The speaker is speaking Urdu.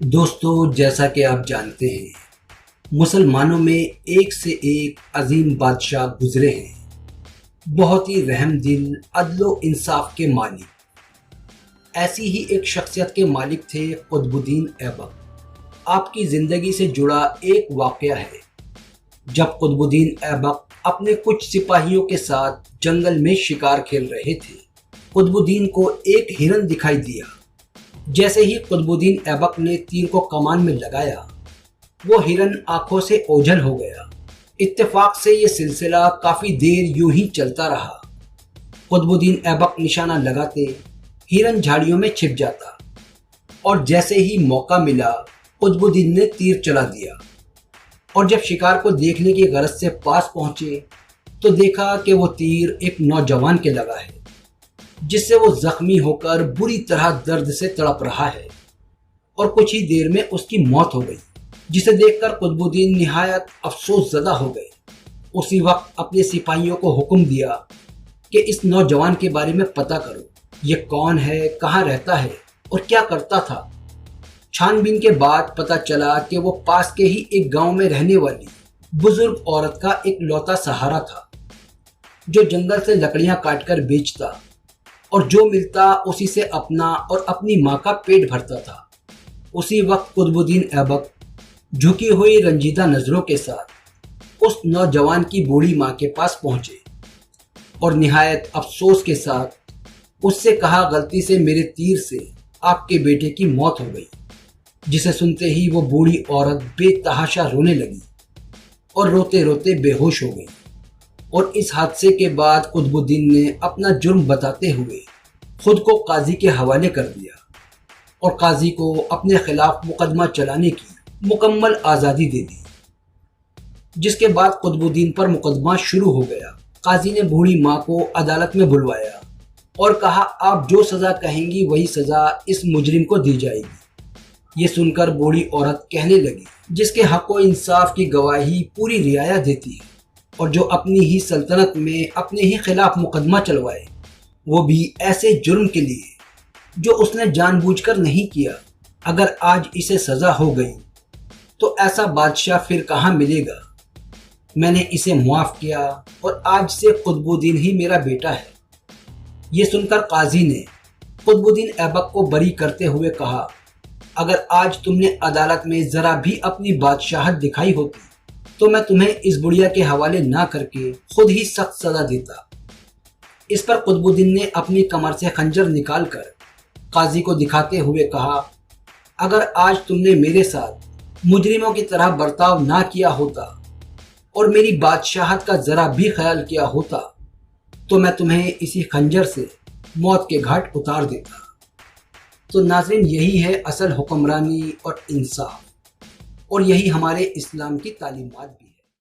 دوستو، جیسا کہ آپ جانتے ہیں مسلمانوں میں ایک سے ایک عظیم بادشاہ گزرے ہیں، بہت ہی رحم دل، عدل و انصاف کے مالک۔ ایسی ہی ایک شخصیت کے مالک تھے قطب الدین ایبک۔ آپ کی زندگی سے جڑا ایک واقعہ ہے جب قطب الدین ایبک اپنے کچھ سپاہیوں کے ساتھ جنگل میں شکار کھیل رہے تھے۔ قطب الدین کو ایک ہرن دکھائی دیا۔ جیسے ہی قطب الدین ایبک نے تیر کو کمان میں لگایا، وہ ہرن آنکھوں سے اوجھل ہو گیا۔ اتفاق سے یہ سلسلہ کافی دیر یوں ہی چلتا رہا۔ قطب الدین ایبک نشانہ لگاتے، ہرن جھاڑیوں میں چھپ جاتا، اور جیسے ہی موقع ملا قطب الدین نے تیر چلا دیا، اور جب شکار کو دیکھنے کی غرض سے پاس پہنچے تو دیکھا کہ وہ تیر ایک نوجوان کے لگا ہے، جس سے وہ زخمی ہو کر بری طرح درد سے تڑپ رہا ہے، اور کچھ ہی دیر میں اس کی موت ہو گئی، جسے دیکھ کر قطب الدین نہایت افسوس زدہ ہو گئے۔ اسی وقت اپنے سپاہیوں کو حکم دیا کہ اس نوجوان کے بارے میں پتہ کرو، یہ کون ہے، کہاں رہتا ہے اور کیا کرتا تھا۔ چھان بین کے بعد پتہ چلا کہ وہ پاس کے ہی ایک گاؤں میں رہنے والی بزرگ عورت کا ایک لوتا سہارا تھا، جو جنگل سے لکڑیاں کاٹ کر بیچتا اور جو ملتا اسی سے اپنا اور اپنی ماں کا پیٹ بھرتا تھا۔ اسی وقت قطب الدین ایبک جھکی ہوئی رنجیدہ نظروں کے ساتھ اس نوجوان کی بوڑھی ماں کے پاس پہنچے اور نہایت افسوس کے ساتھ اس سے کہا، غلطی سے میرے تیر سے آپ کے بیٹے کی موت ہو گئی۔ جسے سنتے ہی وہ بوڑھی عورت بے تحاشا رونے لگی اور روتے روتے بے ہوش ہو گئی۔ اور اس حادثے کے بعد قطب الدین نے اپنا جرم بتاتے ہوئے خود کو قاضی کے حوالے کر دیا اور قاضی کو اپنے خلاف مقدمہ چلانے کی مکمل آزادی دے دی، جس کے بعد قطب الدین پر مقدمہ شروع ہو گیا۔ قاضی نے بوڑھی ماں کو عدالت میں بلوایا اور کہا، آپ جو سزا کہیں گی وہی سزا اس مجرم کو دی جائے گی۔ یہ سن کر بوڑھی عورت کہنے لگی، جس کے حق و انصاف کی گواہی پوری رعایا دیتی ہے اور جو اپنی ہی سلطنت میں اپنے ہی خلاف مقدمہ چلوائے، وہ بھی ایسے جرم کے لیے جو اس نے جان بوجھ کر نہیں کیا، اگر آج اسے سزا ہو گئی تو ایسا بادشاہ پھر کہاں ملے گا۔ میں نے اسے معاف کیا اور آج سے قطب الدین ہی میرا بیٹا ہے۔ یہ سن کر قاضی نے قطب الدین ایبک کو بری کرتے ہوئے کہا، اگر آج تم نے عدالت میں ذرا بھی اپنی بادشاہت دکھائی ہوتی تو میں تمہیں اس بڑھیا کے حوالے نہ کر کے خود ہی سخت سزا دیتا۔ اس پر قطب الدین نے اپنی کمر سے خنجر نکال کر قاضی کو دکھاتے ہوئے کہا، اگر آج تم نے میرے ساتھ مجرموں کی طرح برتاؤ نہ کیا ہوتا اور میری بادشاہت کا ذرا بھی خیال کیا ہوتا تو میں تمہیں اسی خنجر سے موت کے گھاٹ اتار دیتا۔ تو ناظرین، یہی ہے اصل حکمرانی اور انصاف، اور یہی ہمارے اسلام کی تعلیمات بھی۔